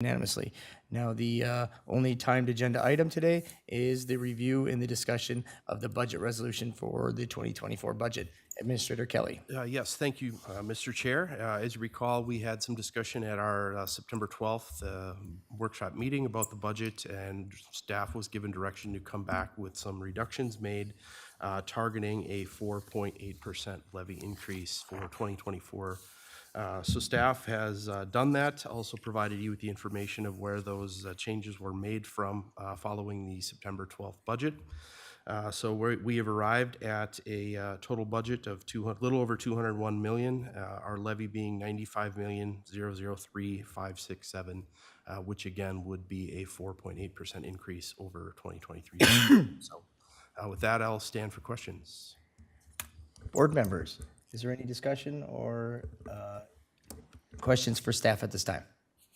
Unanimously. Now, the only timed agenda item today is the review and the discussion of the budget resolution for the 2024 budget. Administrator Kelly. Yes, thank you, Mr. Chair. As you recall, we had some discussion at our September 12th workshop meeting about the budget, and staff was given direction to come back with some reductions made, targeting a 4.8% levy increase for 2024. So staff has done that, also provided you with the information of where those changes were made from following the September 12th budget. So we have arrived at a total budget of little over 201 million, our levy being 95,003,567, which again would be a 4.8% increase over 2023. So with that, I'll stand for questions. Board members, is there any discussion or questions for staff at this time?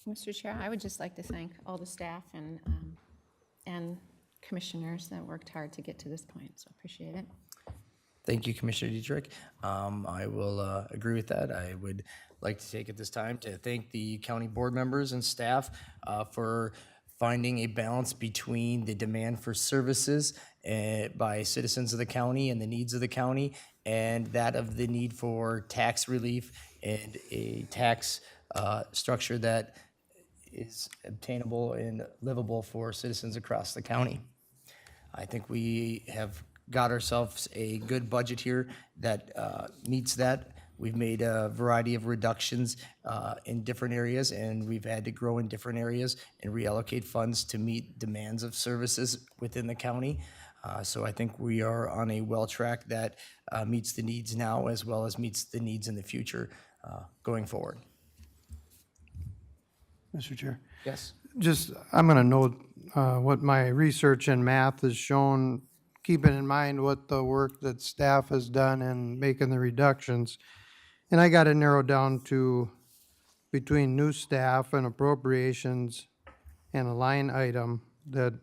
Mr. Chair, I would just like to thank all the staff and commissioners that worked hard to get to this point, so appreciate it. Thank you, Commissioner Dietrich. I will agree with that. I would like to take at this time to thank the county board members and staff for finding a balance between the demand for services by citizens of the county and the needs of the county, and that of the need for tax relief and a tax structure that is obtainable and livable for citizens across the county. I think we have got ourselves a good budget here that meets that. We've made a variety of reductions in different areas, and we've had to grow in different areas and reallocate funds to meet demands of services within the county. So I think we are on a well track that meets the needs now as well as meets the needs in the future going forward. Mr. Chair. Yes. I'm going to note what my research in math has shown, keeping in mind what the work that staff has done in making the reductions. And I got it narrowed down to between new staff and appropriations and a line item that,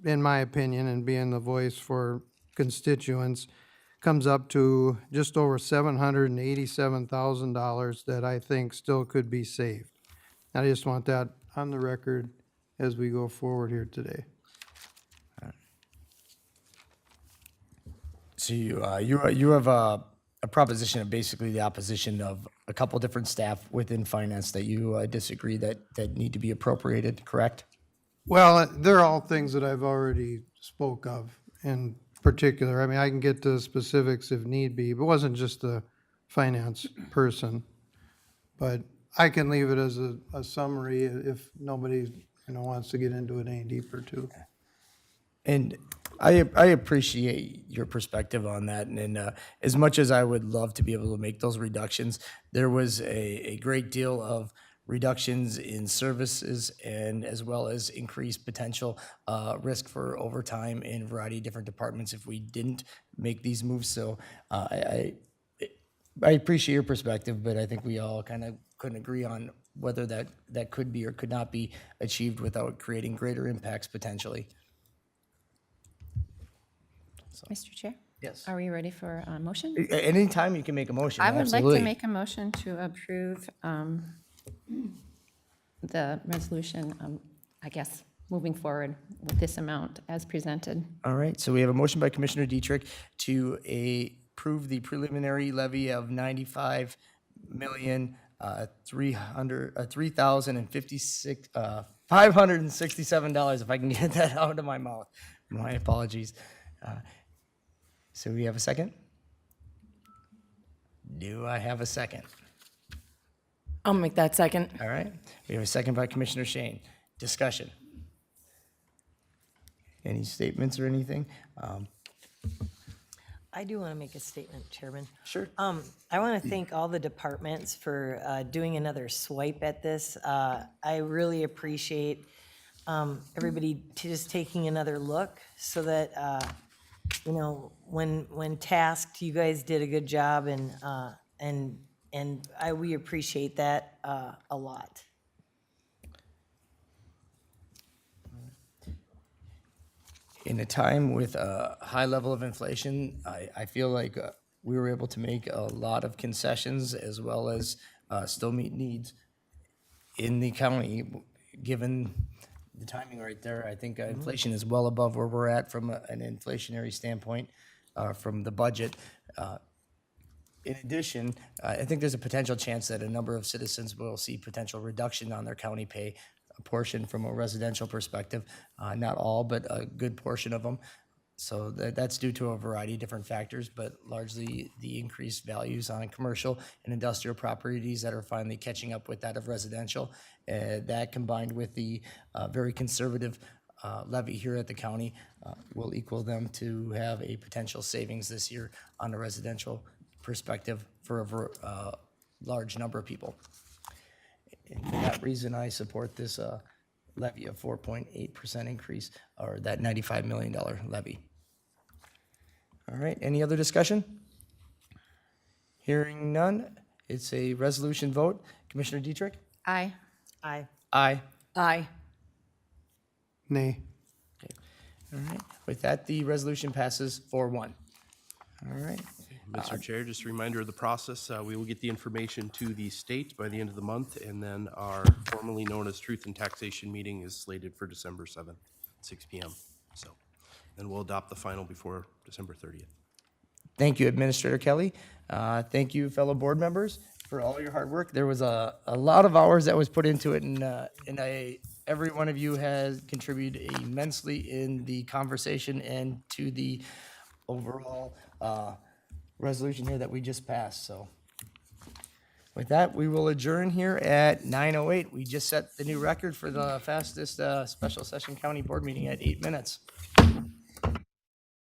in my opinion, and being the voice for constituents, comes up to just over $787,000 that I think still could be saved. I just want that on the record as we go forward here today. So you have a proposition of basically the opposition of a couple different staff within finance that you disagree that need to be appropriated, correct? Well, they're all things that I've already spoke of in particular. I mean, I can get to specifics if need be, but it wasn't just the finance person. But I can leave it as a summary if nobody wants to get into it any deeper too. And I appreciate your perspective on that. And as much as I would love to be able to make those reductions, there was a great deal of reductions in services and as well as increased potential risk for overtime in a variety of different departments if we didn't make these moves. So I appreciate your perspective, but I think we all kind of couldn't agree on whether that could be or could not be achieved without creating greater impacts potentially. Mr. Chair? Yes. Are we ready for a motion? Anytime you can make a motion. I would absolutely. like to make a motion to approve the resolution, I guess, moving forward with this amount as presented. All right, so we have a motion by Commissioner Dietrich to approve the preliminary levy of $567, if I can get that out of my mouth. My apologies. So we have a second? Do I have a second? I'll make that second. All right, we have a second by Commissioner Shane. Discussion. Any statements or anything? I do want to make a statement, Chairman. Sure. I want to thank all the departments for doing another swipe at this. I really appreciate everybody just taking another look so that, when tasked, you guys did a good job, and we appreciate that a lot. In a time with a high level of inflation, I feel like we were able to make a lot of concessions as well as still meet needs in the county given the timing right there, I think inflation is well above where we're at from an inflationary standpoint from the budget. In addition, I think there's a potential chance that a number of citizens will see potential reduction on their county pay, a portion from a residential perspective, not all, but a good portion of them. So that's due to a variety of different factors, but largely the increased values on commercial and industrial properties that are finally catching up with that of residential. That combined with the very conservative levy here at the county will equal them to have a potential savings this year on the residential perspective for a large number of people. And for that reason, I support this levy of 4.8% increase, or that $95 million levy. All right, any other discussion? Hearing none, it's a resolution vote. Commissioner Dietrich? Aye. Aye. Aye. Aye. Nay. All right, with that, the resolution passes 4-1. All right, Mr. Chair, just a reminder of the process. We will get the information to the state by the end of the month, and then our formerly known as Truth and Taxation meeting is slated for December 7th, 6 p.m. So, then we'll adopt the final before December 30th. thank you, Administrator Kelly. Thank you, fellow board members, for all your hard work. There was a lot of hours that was put into it, and every one of you has contributed immensely in the conversation and to the overall resolution here that we just passed. So with that, we will adjourn here at 9:08. We just set the new record for the fastest special session county board meeting at 8 minutes.